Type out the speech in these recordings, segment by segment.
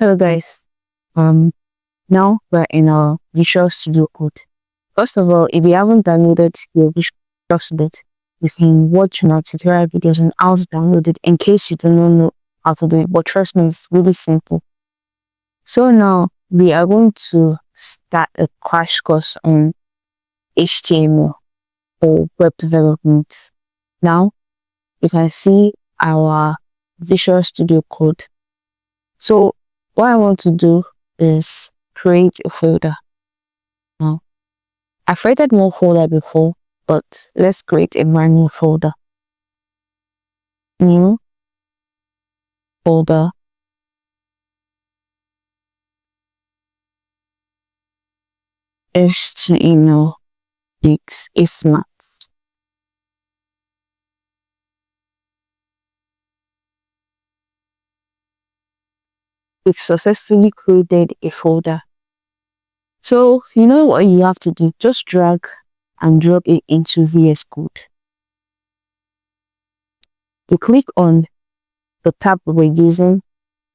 Hello guys. Um Now we're in our Visual Studio Code. First of all, if you haven't downloaded your Visual Studio, you can watch my tutorial videos on how to download it in case you do not know how to do it. But trust me, it's really simple. So now we are going to start a crash course on HTML or web development. Now you can see our Visual Studio Code. So what I want to do is create a folder. Now, I've created one folder before, but let's create a brand new folder. New folder. HTML X Smart. We've successfully created a folder. So you know what you have to do? Just drag and drop it into VS Code. You click on the tab we're using,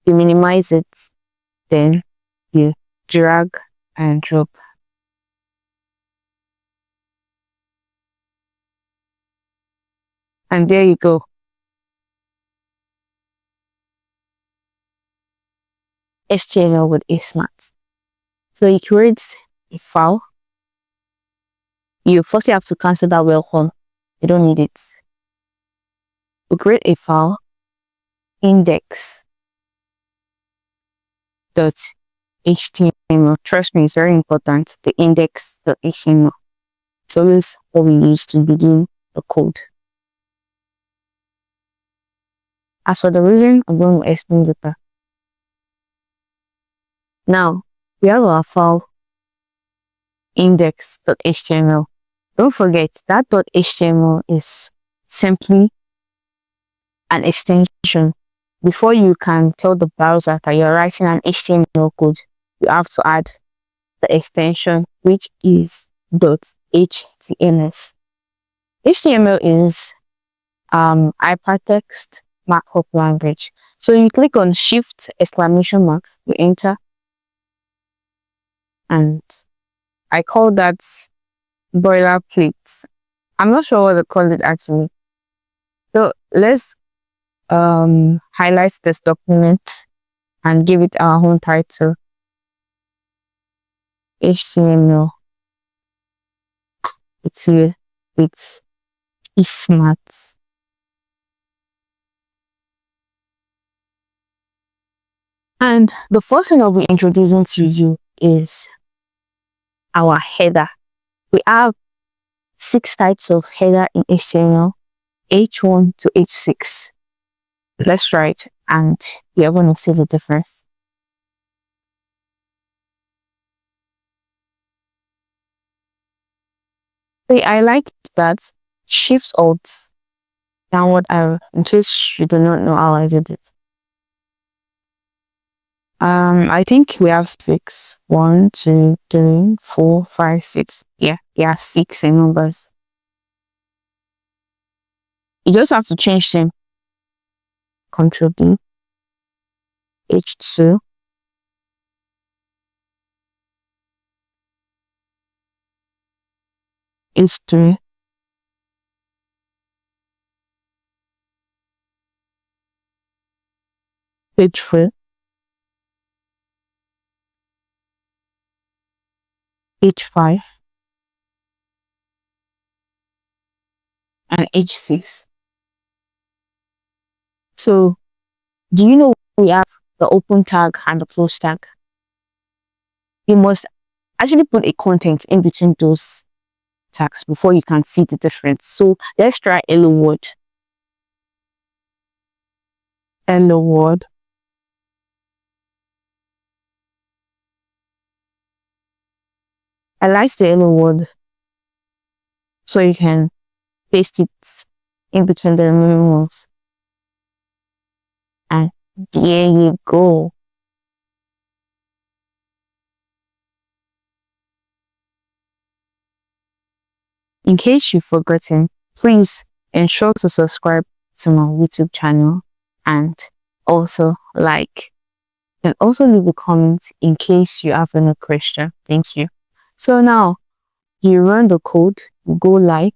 you minimize it, then you drag and drop. And there you go. HTML with Smart. So you create a file. You firstly have to cancel that welcome. You don't need it. You create a file, index.html. Trust me, it's very important. The index.html. So this is what we use to begin the code. As for the reason, I'm going to explain later. Now, we have our file index.html. Don't forget that .html is simply an extension. Before you can tell the browser that you're writing an HTML code, you have to add the extension, which is .htms. HTML is hypertext markup language. So you click on Shift exclamation mark, you enter, and I call that boilerplate. I'm not sure what to call it actually. So let's highlight this document and give it our own title. HTML. It's here. It's Smart. And the first thing I'll be introducing to you is our header. We have 6 types of header in HTML, H1 to H6. Let's try it and you're going to see the difference. I like that Shift Alt downward arrow in case you do not know how I did it. I think we have 6. 1, 2, 3, 4, 5, 6. Yeah, 6 in numbers. You just have to change them. Control D, H2, H3, H4, H5, and H6. So, do you know we have the open tag and the close tag? You must actually put a content in between those tags before you can see the difference. So, let's try hello world. Hello world. I like the hello world so you can paste it in between the remaining ones. And there you go. In case you've forgotten, please ensure to subscribe to my YouTube channel and also like can also leave a comment in case you have any question. Thank you. So now you run the code, you go live.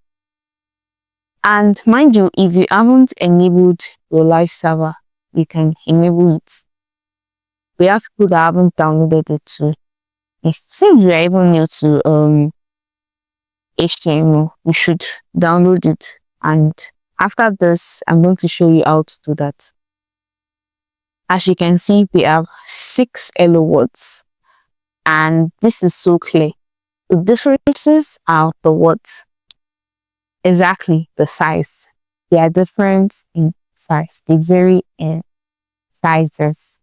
And mind you, if you haven't enabled your live server, you can enable it. We have people that haven't downloaded it too. Since you are even new to HTML, you should download it. And after this, I'm going to show you how to do that. As you can see, we have 6 hello words, and this is so clear. The differences are the words, exactly the size. They are different in size. They vary in sizes.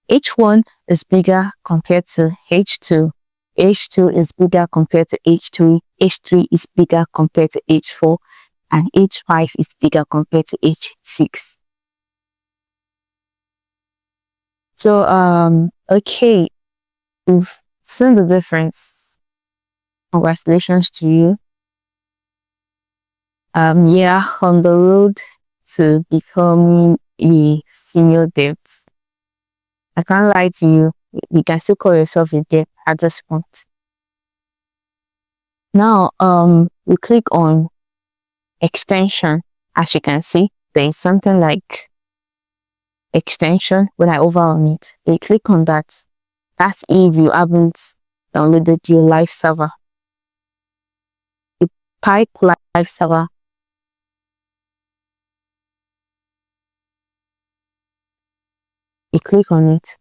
H1 is bigger compared to H2. H2 is bigger compared to H3. H3 is bigger compared to H4. And H5 is bigger compared to H6. So, okay, we've seen the difference. Congratulations to you. Yeah, on the road to becoming a senior dev. I can't lie to you. You can still call yourself a dev at this point. Now, we click on extension. As you can see, there is something like extension. When I hover on it, you click on that. That's if you haven't downloaded your live server. You type live server. You click on it.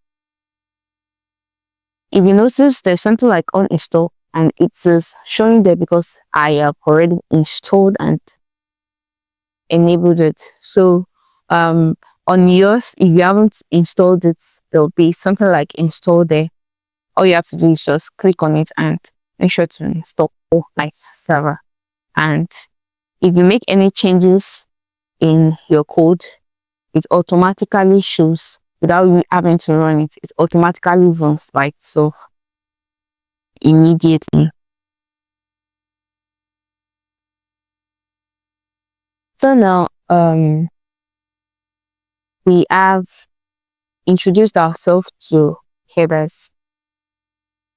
If you notice, there's something like uninstall, and it is showing there because I have already installed and enabled it. So on yours, if you haven't installed it, there'll be something like install there. All you have to do is just click on it and make sure to install live server. And if you make any changes in your code, it automatically shows without you having to run it. It automatically runs by itself immediately. So now we have introduced ourselves to headers.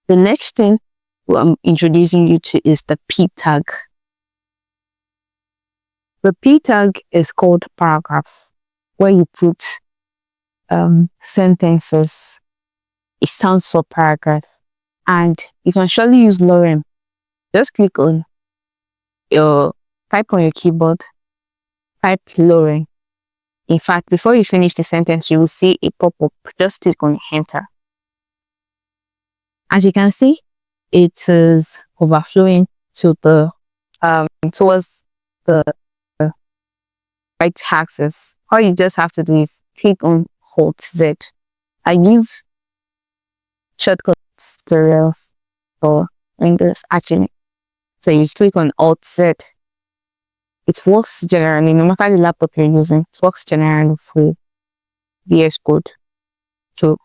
The next thing I'm introducing you to is the P tag. The P tag is called paragraph, where you put sentences. It stands for paragraph, and you can surely use lorem. Just click on type on your keyboard, type lorem. In fact, before you finish the sentence, you will see a pop-up. Just click on enter. As you can see, it is overflowing to the towards the right axis. All you just have to do is click on Alt Z. I give shortcut tutorials for Windows actually. So you click on Alt Z. It works generally, no matter the laptop you're using, it works generally for VS Code. So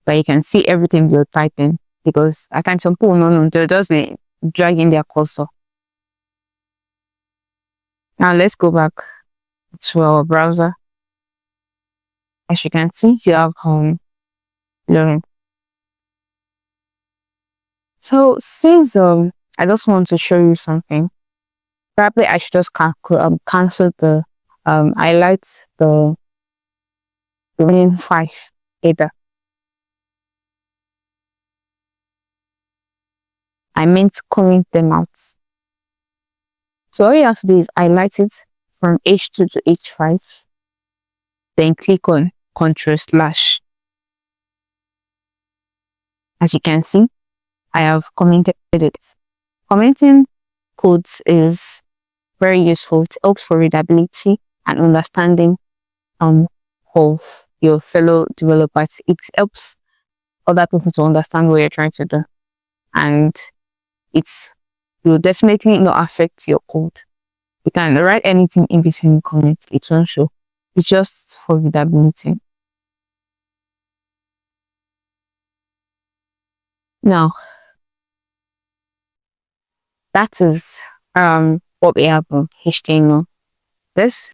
that you can see everything you're typing, because at times some people no, they'll just be dragging their cursor. Now let's go back to our browser. As you can see, you have lorem. So since I just want to show you something, probably I should just cancel the highlight the remaining 5 header. I meant comment them out. So all you have to do is highlight it from H2 to H5, then click on Ctrl/. As you can see, I have commented it. Commenting codes is very useful. It helps for readability and understanding of your fellow developers. It helps other people to understand what you're trying to do, and it will definitely not affect your code. You can write anything in between comments, it won't show. It's just for readability. Now, that is what we have on HTML. Let's